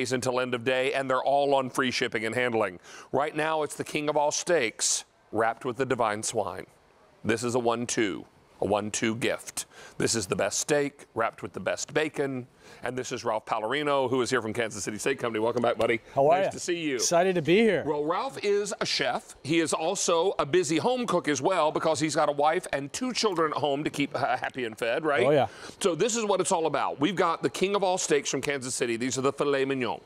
until end of day, and they're all on free shipping and handling. Right now, it's the king of all steaks, wrapped with the divine swine. This is a 1-2, a 1-2 gift. This is the best steak, wrapped with the best bacon. And this is Ralph Pallarino, who is here from Kansas City Steak Company. Welcome back, buddy. How are you? Nice to see you. Excited to be here. Well, Ralph is a chef. He is also a busy home cook as well, because he's got a wife and 2 children at home to keep happy and fed, right? Oh, yeah. So this is what it's all about. We've got the king of all steaks from Kansas City. These are the Filet Mignon.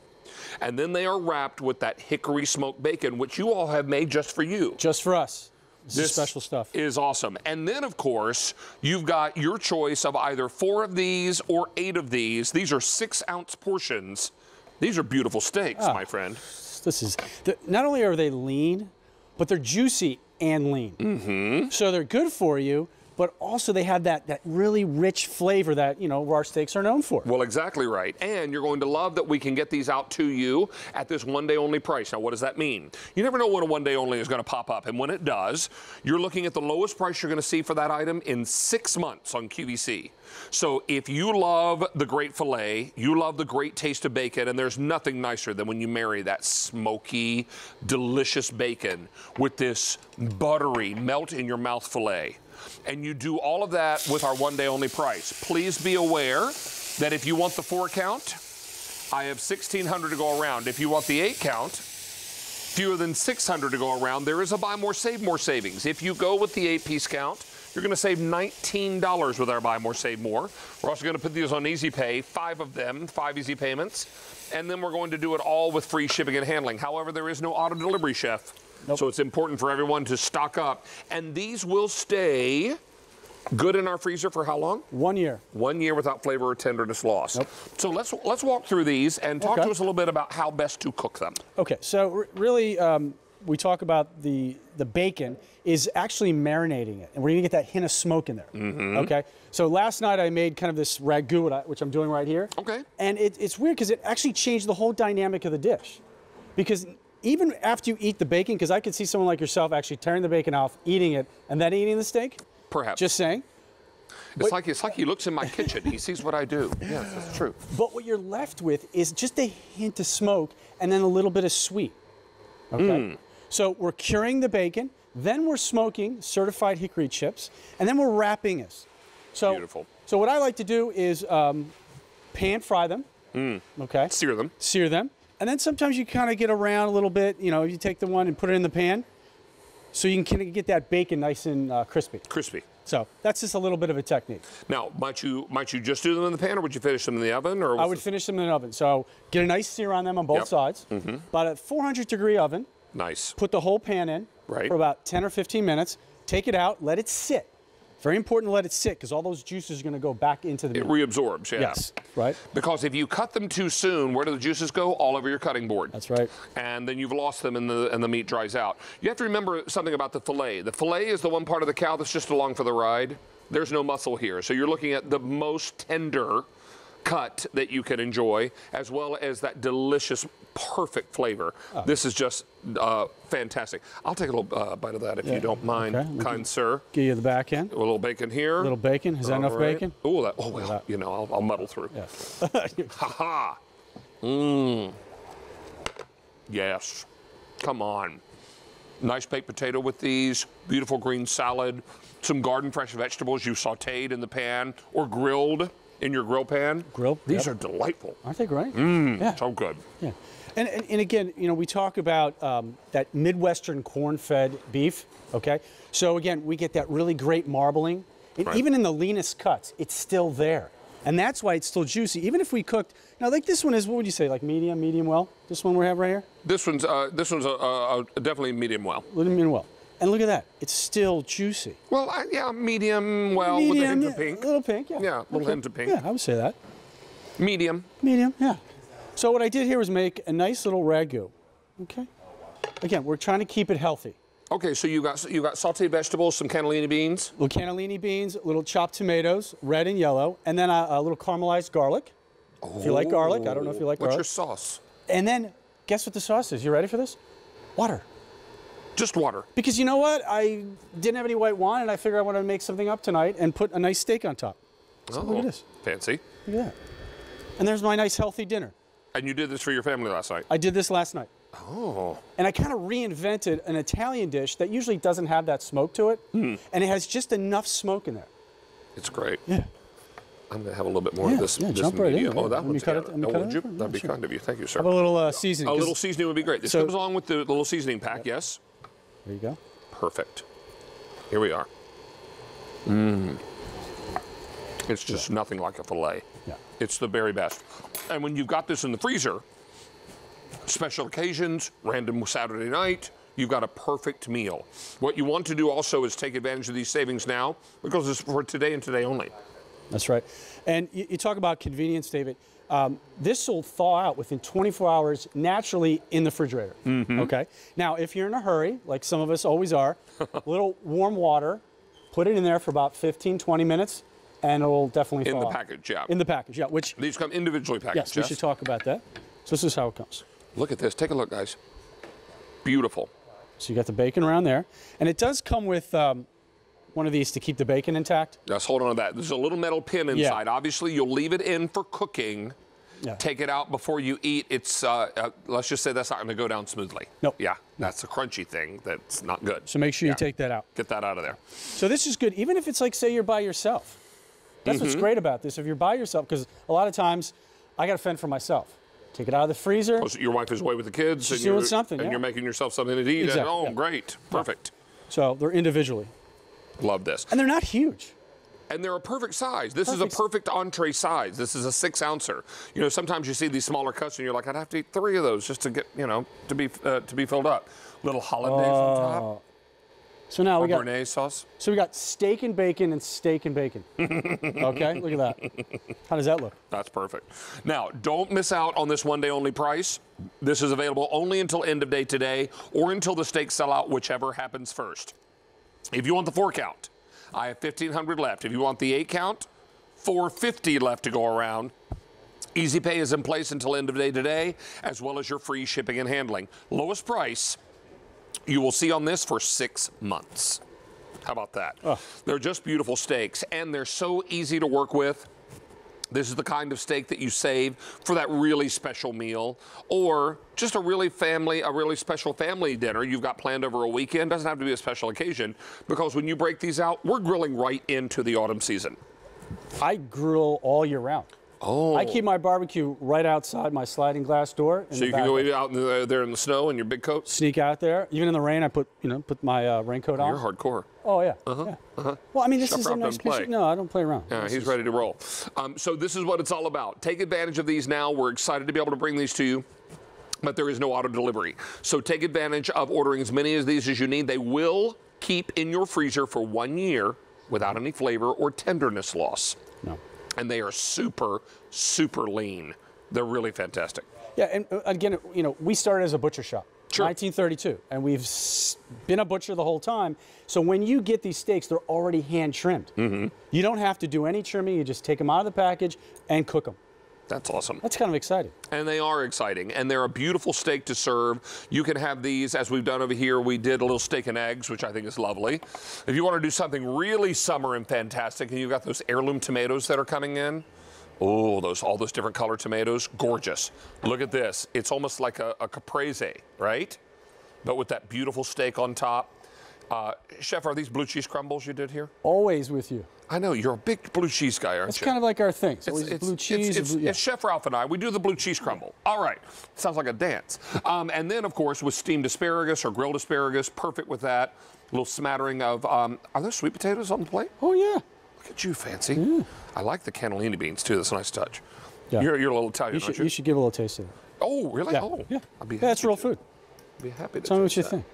And then they are wrapped with that hickory smoked bacon, which you all have made just for you. Just for us. This is special stuff. Is awesome. And then, of course, you've got your choice of either 4 of these or 8 of these. These are 6-ounce portions. These are beautiful steaks, my friend. This is, not only are they lean, but they're juicy and lean. Mm-hmm. So they're good for you, but also they have that really rich flavor that, you know, our steaks are known for. Well, exactly right. And you're going to love that we can get these out to you at this one-day only price. Now, what does that mean? You never know when a one-day only is going to pop up. And when it does, you're looking at the lowest price you're going to see for that item in 6 months on QVC. So if you love the great filet, you love the great taste of bacon, and there's nothing nicer than when you marry that smoky, delicious bacon with this buttery, melt-in-your-mouth filet. And you do all of that with our one-day only price. Please be aware that if you want the 4 count, I have 1,600 to go around. If you want the 8 count, fewer than 600 to go around, there is a buy more, save more savings. If you go with the 8-piece count, you're going to save $19 with our buy more, save more. We're also going to put these on Easy Pay, 5 of them, 5 easy payments. And then we're going to do it all with free shipping and handling. However, there is no auto delivery, Chef. Nope. So it's important for everyone to stock up. And these will stay good in our freezer for how long? 1 year. 1 year without flavor or tenderness loss. Nope. So let's walk through these and talk to us a little bit about how best to cook them. Okay, so really we talk about the bacon is actually marinating it, and we're gonna get that hint of smoke in there. Mm-hmm. Okay, so last night I made kind of this ragu, which I'm doing right here. Okay. And it's weird because it actually changed the whole dynamic of the dish. Because even after you eat the bacon, because I could see someone like yourself actually tearing the bacon off, eating it, and then eating the steak. Perhaps. Just saying. It's like he looks in my kitchen. He sees what I do. Yes, that's true. But what you're left with is just a hint of smoke and then a little bit of sweet. Okay. So we're curing the bacon, then we're smoking certified hickory chips, and then we're wrapping this. So, beautiful. So what I like to do is pan fry them. Okay. Sear them. Sear them. And then sometimes you kind of get around a little bit. You know, you take the one and put it in the pan, so you can get that bacon nice and crispy. Crispy. So that's just a little bit of a technique. Now, might you just do them in the pan, or would you finish them in the oven? Or I would finish them in the oven. So get a nice sear on them on both sides. About a 400-degree oven. Nice. Put the whole pan in for about 10 or 15 minutes. Take it out. Let it sit. Very important to let it sit because all those juices are going to go back into the meat. It reabsorbs, yeah. Yes, right. Because if you cut them too soon, where do the juices go? All over your cutting board. That's right. And then you've lost them and the meat dries out. You have to remember something about the filet. The filet is the one part of the cow that's just along for the ride. There's no muscle here. So you're looking at the most tender cut that you can enjoy, as well as that delicious, perfect flavor. This is just fantastic. I'll take a little bite of that if you don't mind, kind sir. Give you the back end. A little bacon here. A little bacon. Is that enough bacon? Oh, well, you know, I'll muddle through. Yeah. Ha-ha. Yes. Come on. Nice baked potato with these. Beautiful green salad. Some garden fresh vegetables you sauteed in the pan or grilled in your grill pan. Grilled. These are delightful. Aren't they great? Yeah. So good. Yeah. And again, you know, we talk about that Midwestern corn-fed beef, okay? So again, we get that really great marbling. And even in the leanest cuts, it's still there. And that's why it's still juicy. Even if we cooked, now like this one is, what would you say, like medium well? This one we have right here? This one's definitely medium well. Medium well. And look at that, it's still juicy. Well, yeah, medium well with a hint of pink. A little pink, yeah. Yeah, a little hint of pink. Yeah, I would say that. Medium. Medium, yeah. So what I did here was make a nice little ragu, okay? Again, we're trying to keep it healthy. Okay, so you got sauteed vegetables, some cannellini beans. Little cannellini beans, little chopped tomatoes, red and yellow, and then a little caramelized garlic. If you like garlic, I don't know if you like garlic. What's your sauce? And then, guess what the sauce is? You ready for this? Water. Just water. Because you know what? I didn't have any white wine, and I figured I wanted to make something up tonight and put a nice steak on top. So look at this. Fancy. Look at that. And there's my nice healthy dinner. And you did this for your family last night? I did this last night. Oh. And I kind of reinvented an Italian dish that usually doesn't have that smoke to it. And it has just enough smoke in there. It's great. Yeah. I'm going to have a little bit more of this. Yeah, this jump right in. Oh, that one's got would you? That'd be kind of you. Thank you, sir. Have a little seasoning. A little seasoning would be great. This comes along with the little seasoning pack, yes? There you go. Perfect. Here we are. It's just nothing like a filet. Yeah. It's the very best. And when you've got this in the freezer, special occasions, random Saturday night, you've got a perfect meal. What you want to do also is take advantage of these savings now because it's for today and today only. That's right. And you talk about convenience, David. This will thaw out within 24 hours naturally in the refrigerator. Okay. Now, if you're in a hurry, like some of us always are, a little warm water, put it in there for about 15, 20 minutes, and it'll definitely thaw In the out. package, yeah. In the package, yeah. Which these come individually packaged. yes, we should talk about that. So this is how it comes. Look at this. Take a look, guys. Beautiful. So you got the bacon around there, and it does come with one of these to keep the bacon intact. Just hold on to that. There's a little metal pin inside. Obviously, you'll leave it in for cooking. Yeah. Take it out before you eat. It's let's just say that's not going to go down smoothly. Nope. Yeah, that's a crunchy thing. That's not good. So make sure you take that out. Get that out of there. So this is good, even if it's like, say you're by yourself. That's what's great about this. If you're by yourself, because a lot of times I got to fend for myself. Take it out of the freezer. Oh, so your wife is away with the kids. She's and doing you're, something, and yeah. you're making yourself something to eat. Exactly, And, oh, yeah. great. Perfect. So they're individually. Love this. And they're not huge. And they're a perfect size. This is a perfect entree size. This is a 6-ouncer. You know, sometimes you see these smaller cuts and you're like, I'd have to eat 3 of those just to get, you know, to be filled up. Little hollandaise on top. So now we got Béarnaise sauce. So we got steak and bacon and steak and bacon. Okay, look at that. How does that look? That's perfect. Now, don't miss out on this one-day only price. This is available only until end of day today or until the steaks sell out, whichever happens first. If you want the 4-count, I have 1,500 left. If you want the 8-count, 450 left to go around. Easy Pay is in place until end of day today, as well as your free shipping and handling. Lowest price you will see on this for 6 months. How about that? Oh. They're just beautiful steaks, and they're so easy to work with. This is the kind of steak that you save for that really special meal or just a really special family dinner you've got planned over a weekend. Doesn't have to be a special occasion because when you break these out, we're grilling right into the autumn season. I grill all year round. Oh. I keep my barbecue right outside my sliding glass door. So you can go out there in the snow in your big coat? Sneak out there. Even in the rain, I put my raincoat on. You're hardcore. Oh, yeah. Well, I mean, this is a nice piece. No, I don't play around. Yeah, he's ready to roll. So this is what it's all about. Take advantage of these now. We're excited to be able to bring these to you. But there is no auto delivery. So take advantage of ordering as many of these as you need. They will keep in your freezer for 1 year without any flavor or tenderness loss. No. And they are super, super lean. They're really fantastic. Yeah, and again, we started as a butcher shop. Sure. 1932, and we've been a butcher the whole time. So when you get these steaks, they're already hand trimmed. You don't have to do any trimming. You just take them out of the package and cook them. That's awesome. That's kind of exciting. And they are exciting, and they're a beautiful steak to serve. You can have these, as we've done over here. We did a little steak and eggs, which I think is lovely. If you want to do something really summer and fantastic, and you've got those heirloom tomatoes that are coming in, oh, all those different color tomatoes, gorgeous. Look at this. It's almost like a caprese, right? But with that beautiful steak on top. Chef, are these blue cheese crumbles you did here? Always with you. I know, you're a big blue cheese guy, aren't It's you? kind of like our thing. So it's blue cheese. It's Chef Ralph and I. We do the blue cheese crumble. All right. Sounds like a dance. And then, of course, with steamed asparagus or grilled asparagus, perfect with that. A little smattering of, are there sweet potatoes on the plate? Oh, yeah. Look at you, fancy. I like the cannellini beans, too. That's a nice touch. Yeah. You're a little Italian, aren't you? You should give a little taste of it. Oh, really? Yeah. Oh, yeah. I'd be That's real food. I'd be happy to Tell me what taste you that. think.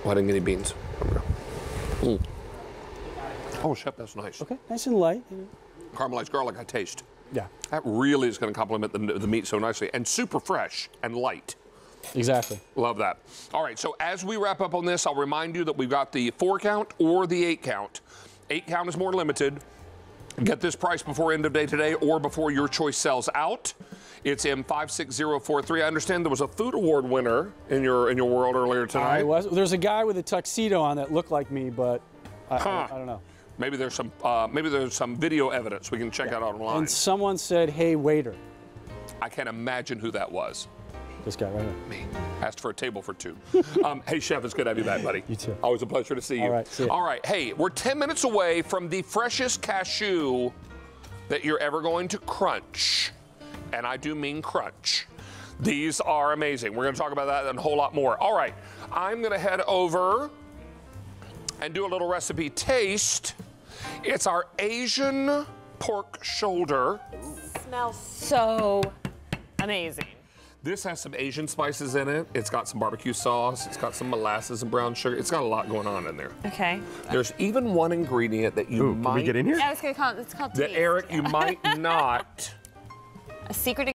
Oh, I didn't get any beans. Oh, Chef, that's nice. Okay, nice and light. Caramelized garlic, I taste. Yeah. That really is going to complement the meat so nicely. And super fresh and light. Exactly. Love that. All right, so as we wrap up on this, I'll remind you that we've got the 4-count or the 8-count. 8-count is more limited. Get this price before end of day today or before your choice sells out. It's M56043. I understand there was a food award winner in your world earlier tonight. There's a guy with a tuxedo on that looked like me, but I don't know. Maybe there's some video evidence we can check out online. And someone said, "Hey, waiter." I can't imagine who that was. This guy right here. Me. Asked for a table for 2. Hey, Chef, it's good to have you back, buddy. You too. Always a pleasure to see you. All right, see ya. All right, hey, we're 10 minutes away from the freshest cashew that you're ever going to crunch. And I do mean crunch. These are amazing. We're going to talk about that and a whole lot more. All right, I'm going to head over and do a little recipe taste. It's our Asian pork shoulder. Smells so amazing. This has some Asian spices in it. It's got some barbecue sauce. It's got some molasses and brown sugar. It's got a lot going on in there. Okay. There's even one ingredient that you might... Can we get in here? Yeah, it's called that, taste. Eric, you might not... A secret